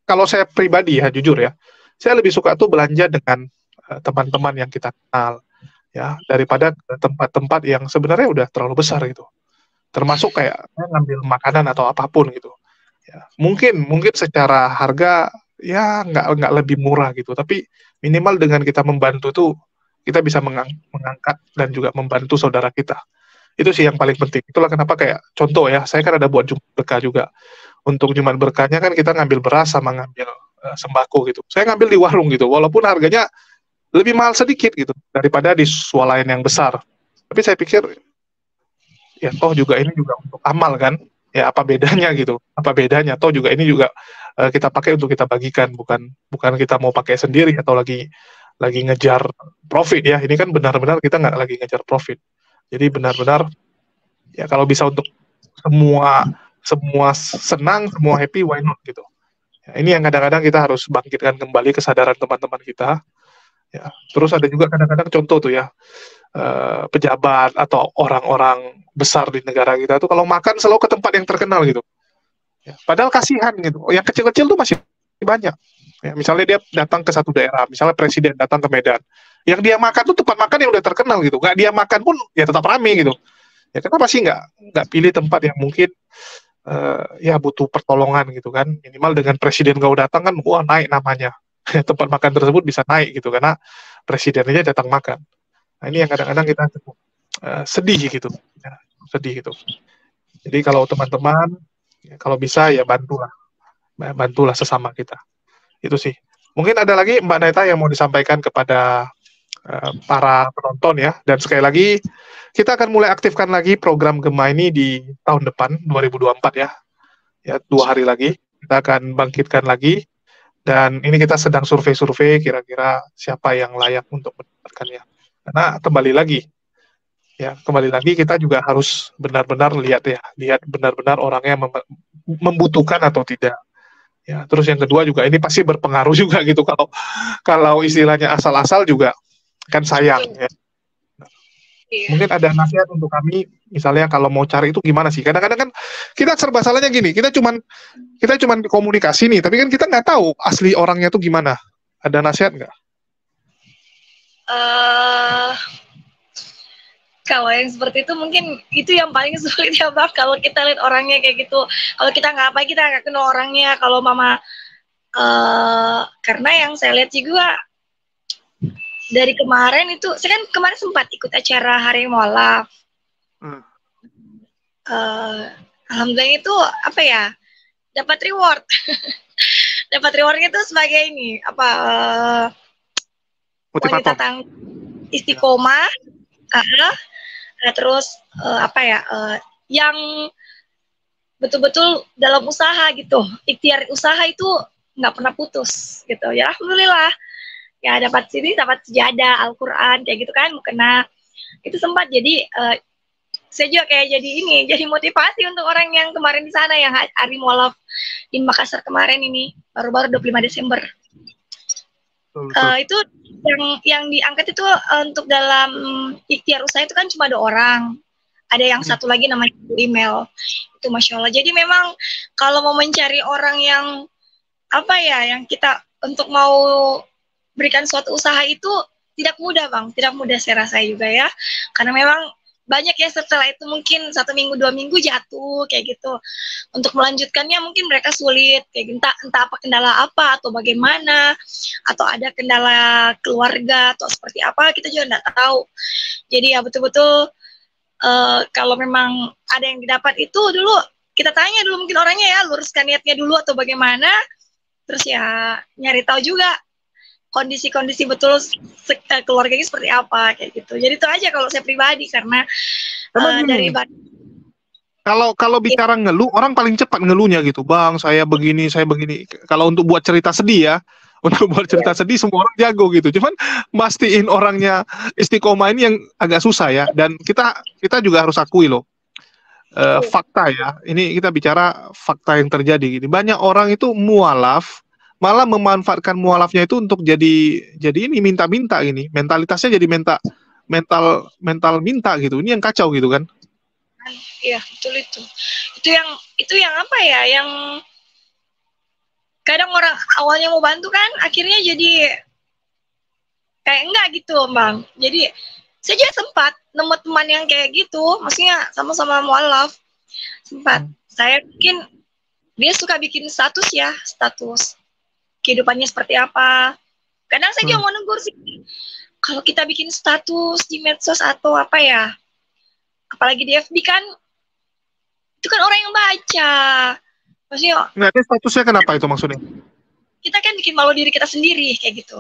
kalau saya pribadi ya, jujur ya, saya lebih suka tuh belanja dengan teman-teman yang kita kenal ya, daripada tempat-tempat yang sebenarnya udah terlalu besar gitu. Termasuk kayak ngambil makanan atau apapun gitu ya, mungkin secara harga ya nggak lebih murah gitu, tapi minimal dengan kita membantu tuh kita bisa mengangkat dan juga membantu saudara kita. Itu sih yang paling penting. Itulah kenapa kayak contoh ya, saya kan ada buat Jumat Berkah juga. Untuk Jumat Berkahnya kan kita ngambil beras sama ngambil sembako gitu, saya ngambil di warung gitu, walaupun harganya lebih mahal sedikit gitu daripada di swalayan yang besar, tapi saya pikir ya toh juga ini juga untuk amal kan ya, apa bedanya gitu, toh juga ini juga kita pakai untuk kita bagikan, bukan kita mau pakai sendiri atau lagi ngejar profit ya. Ini kan benar-benar kita nggak lagi ngejar profit, jadi benar-benar ya kalau bisa untuk semua senang, semua happy, why not gitu ya. Ini yang kadang-kadang kita harus bangkitkan kembali kesadaran teman-teman kita ya. Terus ada juga kadang-kadang contoh tuh ya, pejabat atau orang-orang besar di negara kita tuh kalau makan selalu ke tempat yang terkenal gitu ya, padahal kasihan gitu, yang kecil-kecil tuh masih banyak ya. Misalnya dia datang ke satu daerah, misalnya presiden datang ke Medan, yang dia makan tuh tempat makan yang udah terkenal gitu, nggak dia makan pun ya tetap rame gitu ya. Kenapa sih nggak pilih tempat yang mungkin ya butuh pertolongan gitu kan, minimal dengan presiden kau datang kan, wah naik namanya. Tempat makan tersebut bisa naik gitu karena presidennya datang makan. Nah ini yang kadang-kadang kita cukup sedih gitu, ya, sedih gitu. Jadi kalau teman-teman, ya, kalau bisa ya bantulah sesama kita. Itu sih. Mungkin ada lagi Mbak Naita yang mau disampaikan kepada para penonton ya. Dan sekali lagi, kita akan mulai aktifkan lagi program Gema ini di tahun depan, 2024 ya. Ya, 2 hari lagi. Kita akan bangkitkan lagi. Dan ini kita sedang survei-survei kira-kira siapa yang layak untuk mendapatkannya. Karena kembali lagi kita juga harus benar-benar lihat benar-benar orangnya membutuhkan atau tidak. Ya, terus yang kedua juga ini pasti berpengaruh juga gitu, kalau istilahnya asal-asal juga kan sayang ya. Mungkin ada nasihat untuk kami, misalnya kalau mau cari itu gimana sih? Kadang-kadang kan kita serba salahnya gini, kita cuman komunikasi nih, tapi kan kita nggak tahu asli orangnya itu gimana. Ada nasihat nggak? Kalau yang seperti itu mungkin itu yang paling sulit ya Bang, kalau kita lihat orangnya kayak gitu. Kalau kita nggak kenal orangnya. Kalau Mama, karena yang saya lihat juga dari kemarin itu, saya kan kemarin sempat ikut acara Hari Mualaf. Alhamdulillah itu apa ya, dapat reward. Dapat rewardnya itu sebagai ini wanita istiqomah, terus yang betul-betul dalam usaha gitu, ikhtiar usaha itu nggak pernah putus gitu ya. Alhamdulillah ya, dapat sejadah Al-Quran kayak gitu kan, mukena itu sempat jadi saya juga kayak jadi motivasi untuk orang yang kemarin di sana yang Hari Mualaf di Makassar kemarin ini, baru-baru 25 Desember. Itu yang diangkat itu untuk dalam ikhtiar usaha itu kan cuma 2 orang. Ada yang satu lagi namanya email. Itu Masya Allah. Jadi memang kalau mau mencari orang yang yang kita untuk mau berikan suatu usaha itu tidak mudah Bang. Tidak mudah saya rasa juga ya. Karena memang banyak ya setelah itu mungkin 1 minggu 2 minggu jatuh kayak gitu. Untuk melanjutkannya mungkin mereka sulit kayak entah kendala apa atau bagaimana, atau ada kendala keluarga atau seperti apa, kita juga nggak tahu. Jadi ya betul-betul kalau memang ada yang didapat itu dulu kita tanya dulu mungkin orangnya ya, luruskan niatnya dulu atau bagaimana, terus ya nyari tahu juga kondisi-kondisi betul keluarganya seperti apa kayak gitu. Jadi itu aja kalau saya pribadi, karena dari kalau bicara ngeluh, orang paling cepat ngeluhnya gitu, Bang, saya begini. Kalau untuk buat cerita sedih ya, sedih semua orang jago gitu. Cuman mastiin orangnya istiqomah ini yang agak susah ya. Dan kita juga harus akui loh, fakta ya. Ini kita bicara fakta yang terjadi. Gini, banyak orang itu mualaf, malah memanfaatkan mualafnya itu untuk jadi ini minta-minta gini. Mentalitasnya jadi mental minta gitu. Ini yang kacau gitu kan. Iya, betul itu. Itu yang apa ya, yang kadang orang awalnya mau bantu kan, akhirnya jadi kayak enggak gitu, Bang. Jadi saya juga sempat nemu teman yang kayak gitu, maksudnya sama-sama mualaf. Sempat. Saya bikin, dia suka bikin status kehidupannya seperti apa. Kadang saya juga mau negur sih, kalau kita bikin status di medsos atau apalagi di FB kan, itu kan orang yang baca. Maksudnya, statusnya kenapa itu maksudnya? Kita kan bikin malu diri kita sendiri kayak gitu.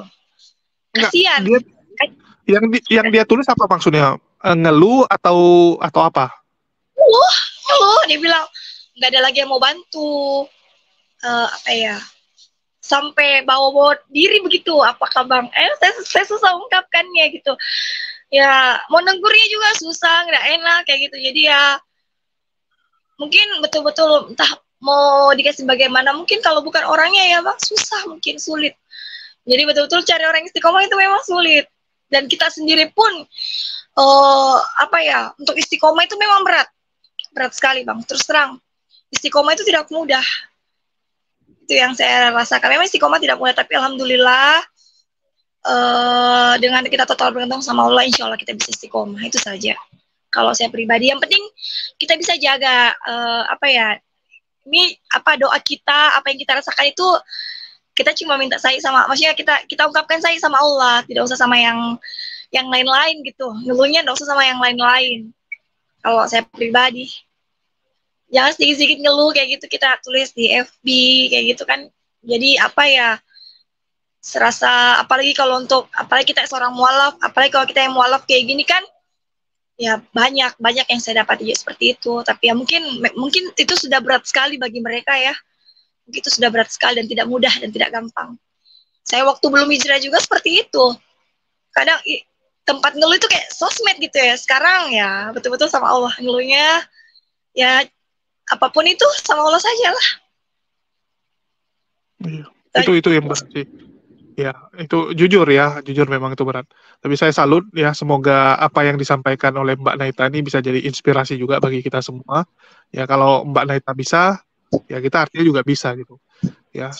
Kasian. Yang dia tulis apa maksudnya? Ngeluh atau apa? Ngeluh. Dia bilang nggak ada lagi yang mau bantu. Sampai bawa diri begitu. Apakah Bang? Saya susah ungkapkannya gitu. Ya, mau negurnya juga susah, nggak enak kayak gitu. Jadi ya mungkin betul-betul entah mau dikasih bagaimana. Mungkin kalau bukan orangnya ya Bang, susah, mungkin sulit. Jadi betul-betul cari orang istiqomah itu memang sulit. Dan kita sendiri pun untuk istiqomah itu memang berat sekali Bang. Terus terang, istiqomah itu tidak mudah. Itu yang saya rasakan. Memang istiqomah tidak mudah, tapi alhamdulillah dengan kita total bergantung sama Allah, insya Allah kita bisa istiqomah. Itu saja. Kalau saya pribadi, yang penting kita bisa jaga ini apa doa kita, apa yang kita rasakan itu kita cuma minta sayang sama, maksudnya kita ungkapkan sayang sama Allah, tidak usah sama yang lain-lain gitu. Ngeluhnya tidak usah sama yang lain-lain. Kalau saya pribadi, jangan sedikit-sedikit ngeluh kayak gitu kita tulis di FB kayak gitu kan. Jadi apa ya, serasa apalagi kita seorang mualaf, apalagi kalau kita yang mualaf kayak gini kan, ya banyak yang saya dapat juga seperti itu. Tapi ya mungkin itu sudah berat sekali bagi mereka ya. Itu sudah berat sekali dan tidak mudah dan tidak gampang. Saya waktu belum hijrah juga seperti itu. Kadang tempat ngeluh itu kayak sosmed gitu ya. Sekarang ya betul-betul sama Allah ngeluhnya. Ya apapun itu sama Allah saja lah. Iya. Itu yang berat sih. Ya, itu jujur memang itu berat. Tapi saya salut ya, semoga apa yang disampaikan oleh Mbak Naita ini bisa jadi inspirasi juga bagi kita semua. Ya, kalau Mbak Naita bisa, ya kita artinya juga bisa gitu. Ya.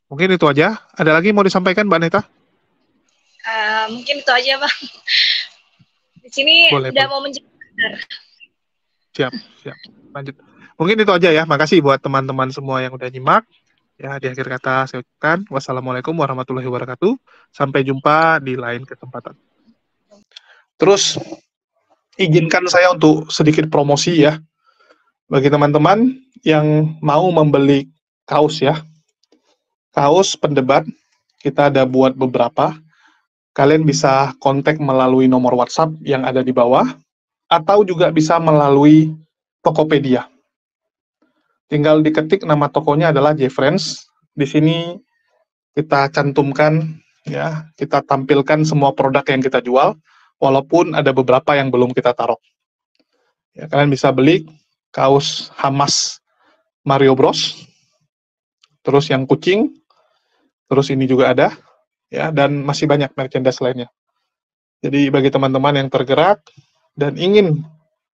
Mungkin itu aja. Ada lagi mau disampaikan Mbak Naita? Mungkin itu aja Bang. Di sini udah mau menjelaskan. Siap. Lanjut. Mungkin itu aja ya. Makasih buat teman-teman semua yang udah nyimak. Ya, di akhir kata saya ucapkan wassalamualaikum warahmatullahi wabarakatuh. Sampai jumpa di lain kesempatan. Terus izinkan saya untuk sedikit promosi ya. Bagi teman-teman yang mau membeli kaos ya. Kaos pendebat kita ada buat beberapa. Kalian bisa kontak melalui nomor WhatsApp yang ada di bawah atau juga bisa melalui Tokopedia. Tinggal diketik nama tokonya adalah Jfriends. Di sini kita cantumkan ya, kita tampilkan semua produk yang kita jual, walaupun ada beberapa yang belum kita taruh. Ya, kalian bisa beli kaos Hamas Mario Bros. Terus yang kucing, terus ini juga ada, ya, dan masih banyak merchandise lainnya. Jadi bagi teman-teman yang tergerak dan ingin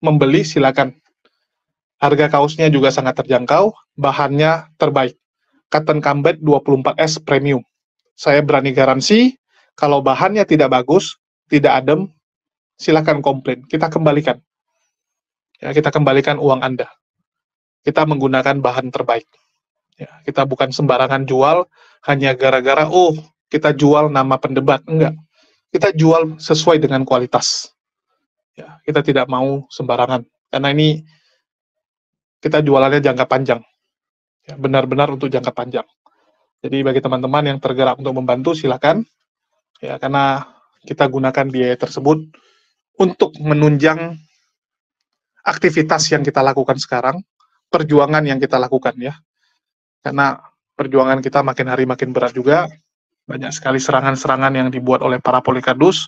membeli, silakan. Harga kaosnya juga sangat terjangkau, bahannya terbaik. Cotton Combat 24S Premium. Saya berani garansi, kalau bahannya tidak bagus, tidak adem, silakan komplain. Kita kembalikan. Ya, kita kembalikan uang Anda. Kita menggunakan bahan terbaik. Ya, kita bukan sembarangan jual, hanya gara-gara, kita jual nama pendebat. Enggak. Kita jual sesuai dengan kualitas. Ya, kita tidak mau sembarangan. Karena ini kita jualannya jangka panjang. Ya, benar-benar untuk jangka panjang. Jadi bagi teman-teman yang tergerak untuk membantu, silakan. Ya, karena kita gunakan biaya tersebut untuk menunjang aktivitas yang kita lakukan sekarang, perjuangan yang kita lakukan ya. Karena perjuangan kita makin hari makin berat juga. Banyak sekali serangan-serangan yang dibuat oleh para polikardus.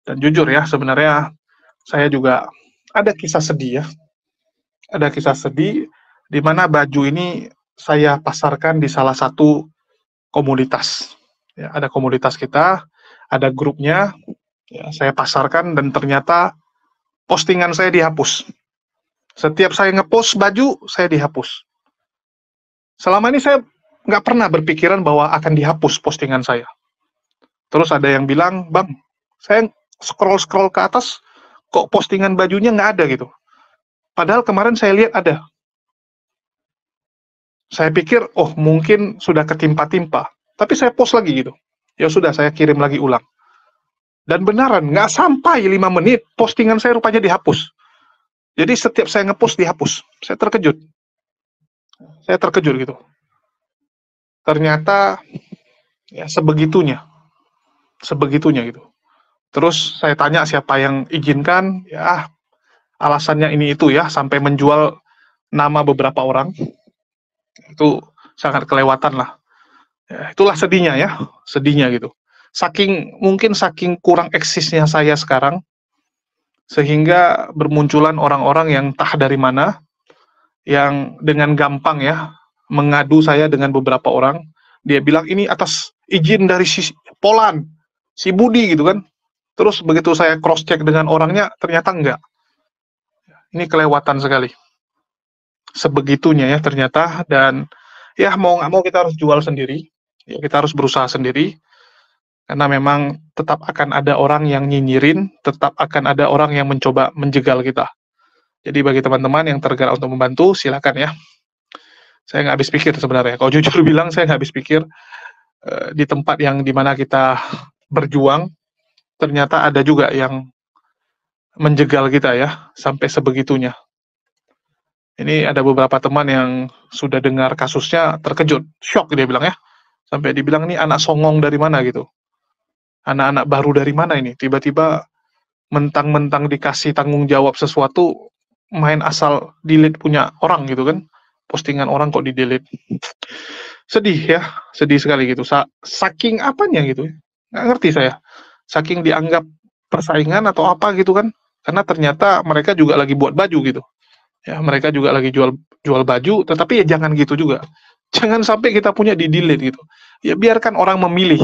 Dan jujur ya, sebenarnya saya juga ada kisah sedih ya. Ada kisah sedih di mana baju ini saya pasarkan di salah satu komunitas. Ya, ada komunitas kita, ada grupnya, ya, saya pasarkan dan ternyata postingan saya dihapus. Setiap saya ngepost baju, saya dihapus. Selama ini saya nggak pernah berpikiran bahwa akan dihapus postingan saya. Terus ada yang bilang, Bang, saya scroll ke atas, kok postingan bajunya nggak ada gitu. Padahal kemarin saya lihat ada. Saya pikir, mungkin sudah ketimpa-timpa. Tapi saya post lagi gitu. Ya sudah, saya kirim lagi ulang. Dan benaran, nggak sampai 5 menit, postingan saya rupanya dihapus. Jadi setiap saya ngepost, dihapus. Saya terkejut gitu. Ternyata, ya sebegitunya gitu. Terus saya tanya siapa yang izinkan, ya alasannya ini itu ya, sampai menjual nama beberapa orang. Itu sangat kelewatan lah. Ya, itulah sedihnya gitu. Mungkin saking kurang eksisnya saya sekarang, sehingga bermunculan orang-orang yang entah dari mana, yang dengan gampang ya, mengadu saya dengan beberapa orang. Dia bilang ini atas izin dari si Polan, si Budi gitu kan. Terus begitu saya cross check dengan orangnya, ternyata enggak. Ini kelewatan sekali. Sebegitunya ya ternyata, dan ya mau nggak mau kita harus jual sendiri. Ya, kita harus berusaha sendiri. Karena memang tetap akan ada orang yang nyinyirin, tetap akan ada orang yang mencoba menjegal kita. Jadi bagi teman-teman yang tergerak untuk membantu, silakan ya. Saya nggak habis pikir sebenarnya. Kalau jujur bilang, saya nggak habis pikir di tempat yang dimana kita berjuang, ternyata ada juga yang menjegal kita ya, sampai sebegitunya. Ini ada beberapa teman yang sudah dengar kasusnya terkejut, shock dia bilang ya. Sampai dibilang ini anak songong dari mana gitu. Anak-anak baru dari mana ini? Tiba-tiba mentang-mentang dikasih tanggung jawab sesuatu, main asal delete punya orang gitu kan. Postingan orang kok di-delete. Sedih ya, sedih sekali gitu. Saking apanya gitu, nggak ngerti saya. Saking dianggap persaingan atau apa gitu kan. Karena ternyata mereka juga lagi buat baju gitu. Ya, mereka juga lagi jual baju, tetapi ya jangan gitu juga. Jangan sampai kita punya di-delete gitu. Ya biarkan orang memilih.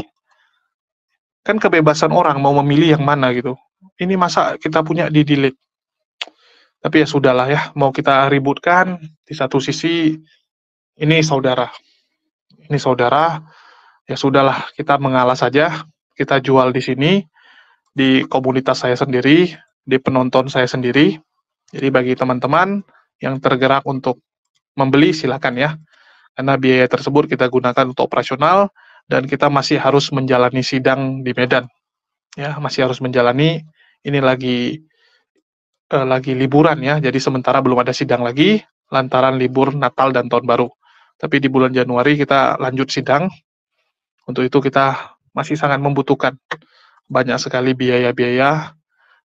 Kan kebebasan orang mau memilih yang mana gitu. Ini masa kita punya di-delete. Tapi ya sudahlah ya, mau kita ributkan, di satu sisi ini saudara. Ini saudara, ya sudahlah, kita mengalah saja. Kita jual di sini, di komunitas saya sendiri, di penonton saya sendiri. Jadi bagi teman-teman yang tergerak untuk membeli, silakan ya. Karena biaya tersebut kita gunakan untuk operasional, dan kita masih harus menjalani sidang di Medan. Ya, masih harus menjalani, ini lagi liburan ya, jadi sementara belum ada sidang lagi, lantaran libur Natal dan Tahun Baru. Tapi di bulan Januari kita lanjut sidang, untuk itu kita masih sangat membutuhkan banyak sekali biaya-biaya,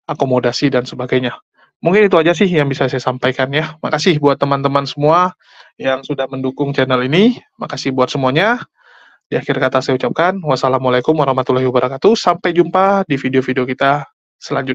akomodasi, dan sebagainya. Mungkin itu aja sih yang bisa saya sampaikan ya. Makasih buat teman-teman semua yang sudah mendukung channel ini. Makasih buat semuanya. Di akhir kata saya ucapkan, wassalamualaikum warahmatullahi wabarakatuh. Sampai jumpa di video-video kita selanjutnya.